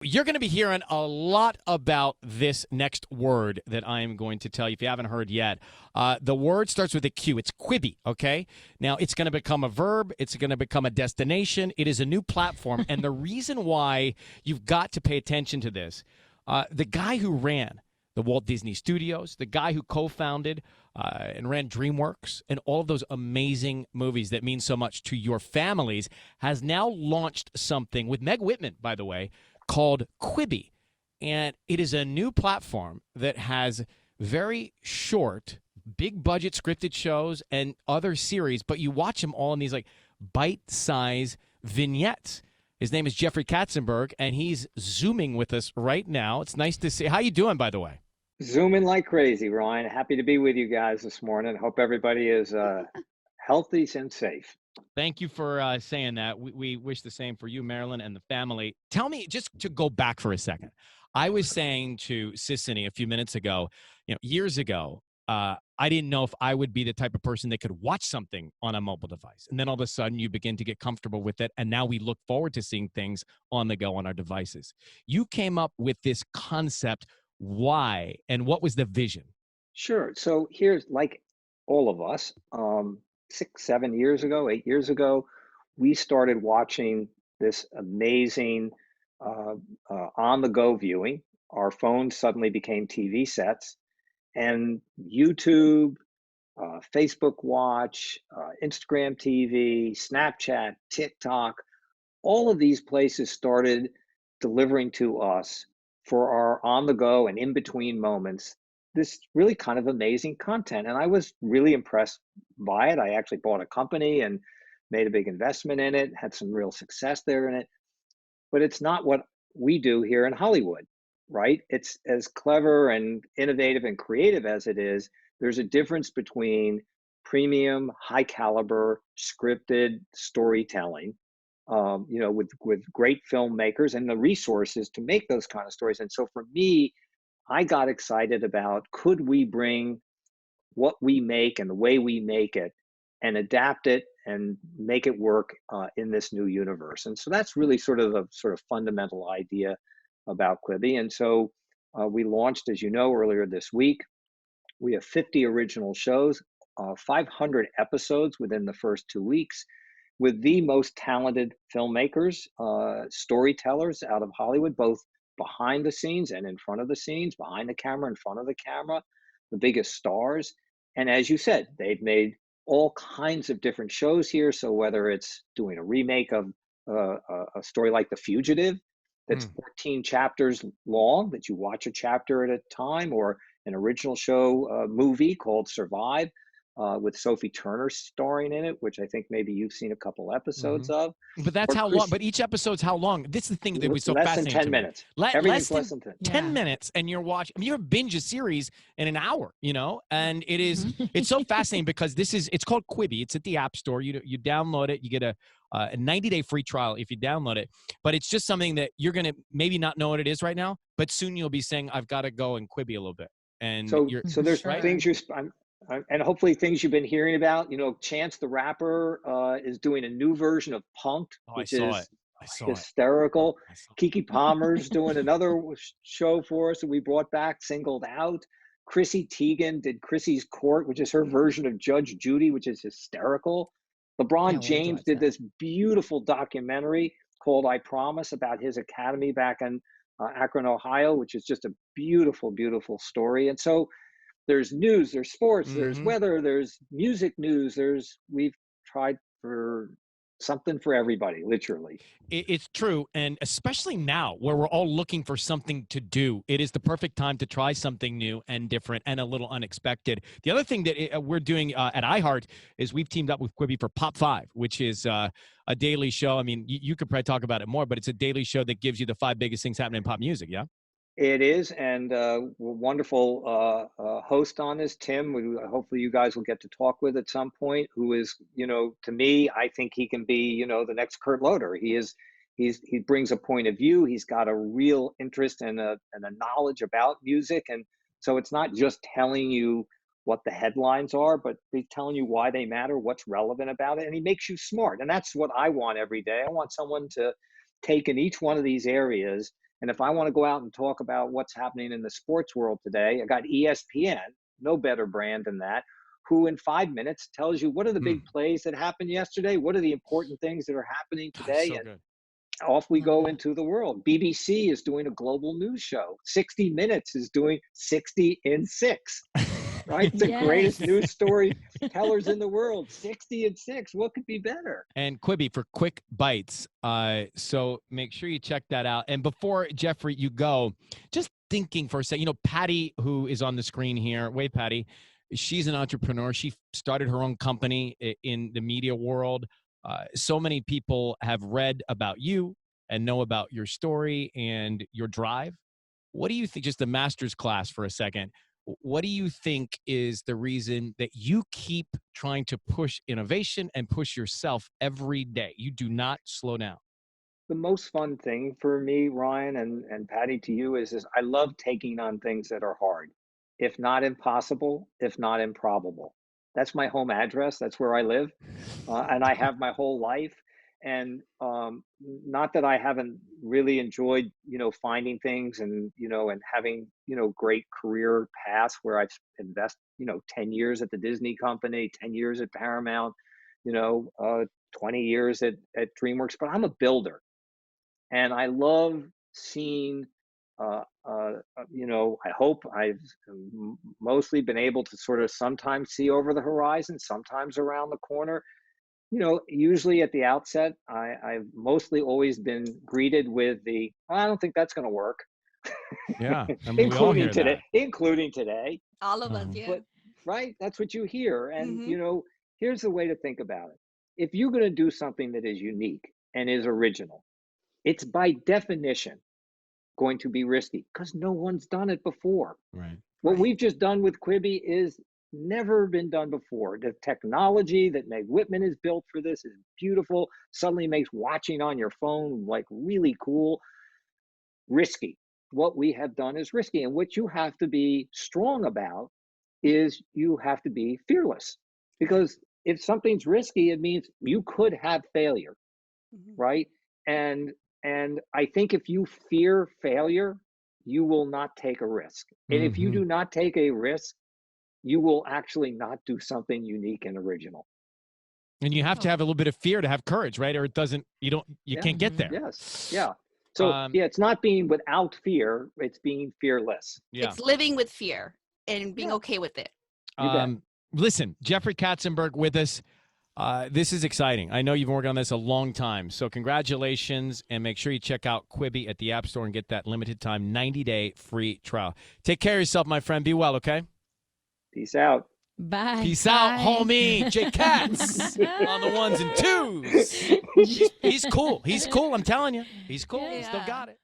You're going to be hearing a lot about this next word that I am going to tell you if you haven't heard yet. The word starts with a Q. It's Quibi, okay? Now, it's going to become a verb. It's going to become a destination. It is a new platform. And the reason why you've got to pay attention to this, the guy who ran the Walt Disney Studios, the guy who co-founded and ran DreamWorks and all of those amazing movies that mean so much to your families, has now launched something with Meg Whitman, by the way, called Quibi. And it is a new platform that has very short, big budget scripted shows and other series, but you watch them all in these like bite-size vignettes. His name is Jeffrey Katzenberg, and he's Zooming with us right now. It's nice to see. How you doing, by the way? Zooming like crazy, Ryan. Happy to be with you guys this morning. Hope everybody is healthy and safe. Thank you for saying that. We wish the same for you, Marilyn, and the family. Tell me, just to go back for a second, I was saying to Sissany a few minutes ago, years ago, I didn't know if I would be the type of person that could watch something on a mobile device. And then all of a sudden you begin to get comfortable with it. And now we look forward to seeing things on the go on our devices. You came up with this concept. Why? And what was the vision? Sure. So here's like all of us, 6, 7 years ago, 8 years ago, we started watching this amazing uh, on the go viewing. Our phones suddenly became TV sets, and YouTube, Facebook Watch, Instagram TV, Snapchat, TikTok, all of these places started delivering to us for our on the go and in between moments this really kind of amazing content. And I was really impressed by it. I actually bought a company and made a big investment in it, had some real success there in it. But it's not what we do here in Hollywood, right? It's as clever and innovative and creative as it is. There's a difference between premium, high caliber, scripted storytelling, with great filmmakers and the resources to make those kind of stories. And so for me, I got excited about could we bring what we make and the way we make it and adapt it and make it work in this new universe. And so that's really sort of the sort of fundamental idea about Quibi. And so we launched, as you know, earlier this week. We have 50 original shows, 500 episodes within the first 2 weeks, with the most talented filmmakers, storytellers out of Hollywood, both behind the scenes and in front of the scenes, behind the camera, in front of the camera, the biggest stars. And as you said, they've made all kinds of different shows here. So whether it's doing a remake of a story like The Fugitive, that's Mm. 14 chapters long, that you watch a chapter at a time, or an original show movie called Survive, with Sophie Turner starring in it, which I think maybe you've seen a couple episodes Mhm. of, But that's or how long, Chris, but each episode's how long? This is the thing that was so less than fascinating 10 to me. minutes. Less Everything's less than than 10. 10 Yeah. minutes and you're watching, I mean, you're binge a series in an hour, and it's so fascinating because it's called Quibi. It's at the App Store. You download it, you get a 90-day free trial if you download it, but it's just something that you're going to maybe not know what it is right now, but soon you'll be saying, I've got to go and Quibi a little bit. And So, you're so there's right. Sure. things and hopefully things you've been hearing about. Chance the Rapper is doing a new version of Punked, Oh, I which saw it. is I saw it. hysterical. I saw it. Kiki Palmer's doing another show for us that we brought back, Singled Out. Chrissy Teigen did Chrissy's Court, which is her version of Judge Judy, which is hysterical. LeBron Can't wait to James watch did that. this beautiful documentary called I Promise about his academy back in Akron, Ohio, which is just a beautiful, beautiful story. And so there's news, there's sports, there's Mhm. weather, there's music news, we've tried for something for everybody, literally. It's true, and especially now where we're all looking for something to do, it is the perfect time to try something new and different and a little unexpected. The other thing that we're doing at iHeart is we've teamed up with Quibi for Pop 5, which is a daily show. I mean, you could probably talk about it more, but it's a daily show that gives you the 5 biggest things happening in pop music, yeah? It is, and wonderful host on this, Tim. Hopefully, you guys will get to talk with at some point. Who is, to me, I think he can be, the next Kurt Loder. He brings a point of view. He's got a real interest and a knowledge about music, and so it's not just telling you what the headlines are, but he's telling you why they matter, what's relevant about it, and he makes you smart. And that's what I want every day. I want someone to take in each one of these areas And if I want to go out and talk about what's happening in the sports world today, I got ESPN, no better brand than that, who in 5 minutes tells you what are the big plays that happened yesterday, what are the important things that are happening God, it's today, so and good. off we Love go that. into the world. BBC is doing a global news show. 60 Minutes is doing 60 in 6, right? The greatest Yes. news story tellers in the world. 60 in 6. What could be better? And Quibi for quick bites. So make sure you check that out. And before, Jeffrey, you go, just thinking for a second, Patty, who is on the screen here, wait, Patty, she's an entrepreneur. She started her own company in the media world. So many people have read about you and know about your story and your drive. What do you think, just a master's class for a second, what do you think is the reason that you keep trying to push innovation and push yourself every day? You do not slow down. The most fun thing for me, Ryan, and Patty, to you, is I love taking on things that are hard, if not impossible, if not improbable. That's my home address. That's where I live, and I have my whole life. And not that I haven't really enjoyed, finding things and having, great career paths where I've invested, 10 years at the Disney company, 10 years at Paramount, you know, uh, 20 years at DreamWorks, but I'm a builder. And I love seeing, I hope I've mostly been able to sort of sometimes see over the horizon, sometimes around the corner. Usually at the outset, I've mostly always been greeted with I don't think that's going to work, Yeah, I mean, we all hear that. including today. All of us, Uh-huh. yeah. But right, that's what you hear. And Mm-hmm. here's the way to think about it. If you're going to do something that is unique and is original, it's by definition going to be risky because no one's done it before. Right. What Right. we've just done with Quibi is never been done before. The technology that Meg Whitman has built for this is beautiful. Suddenly makes watching on your phone like really cool. Risky. What we have done is risky. And what you have to be strong about is you have to be fearless. Because if something's risky, it means you could have failure, Mm-hmm. right? And I think if you fear failure, you will not take a risk. And if you Hmm. do not take a risk, you will actually not do something unique and original. And you have to Oh, have a little bit of fear to have courage, right? Or you Yeah. can't get mm-hmm. there. Yes. Yeah. So Um, yeah, it's not being without fear, it's being fearless. yeah. It's living with fear and being Yeah, okay with it. you bet. Listen, Jeffrey Katzenberg with us. This is exciting. I know you've been working on this a long time. So congratulations, and make sure you check out Quibi at the App Store and get that limited time 90-day free trial. Take care of yourself, my friend. Be well, okay? Peace out. Bye. Peace out, Bye. homie. Jay Katz on the ones and twos. He's cool. He's cool. I'm telling you. He's cool. He still Yeah. got it.